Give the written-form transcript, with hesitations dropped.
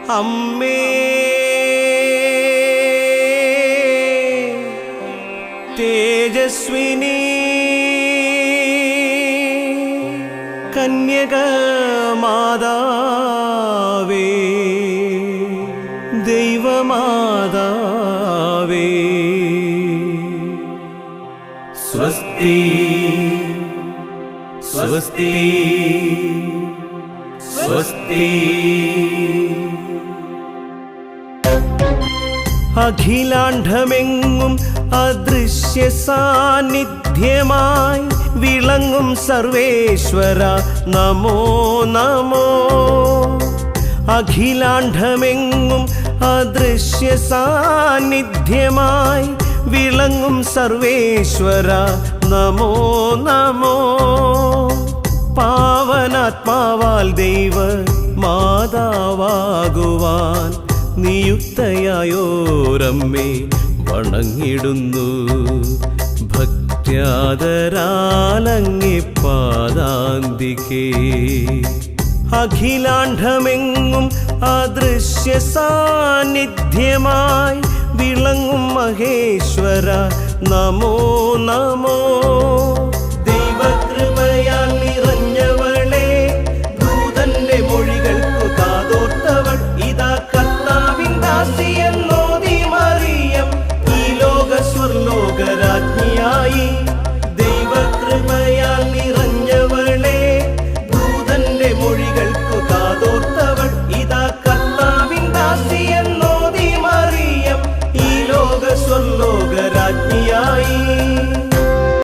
അമ്മേ തേജസ്വിനി കന്യക മാതാവേ ദൈവമാതാവേ സ്വസ്തി സ്വസ്തി സ്വസ്തി. അഖിലാണ്ഡമെങ്ങും അദൃശ്യ സാന്നിധ്യമായി വിളങ്ങും സർവേശ്വര നമോ നമോ. അഖിലാണ്ഡമെങ്ങും അദൃശ്യ സാന്നിധ്യമായി വിളങ്ങും സർവേശ്വര നമോ നമോ. പാവനാത്മാവാൽ ദൈവ മാതാവാകുവാൻ നിയുക്തയായോരമ്മേ വണങ്ങിടുന്നു. ഭക്ത്യാദരാലങ്ങേ പാദാന്തികേ. അഖിലാണ്ഡമെങ്ങും അദൃശ്യ സാന്നിധ്യമായി വിളങ്ങും മഹേശ്വര നമോ നമോ.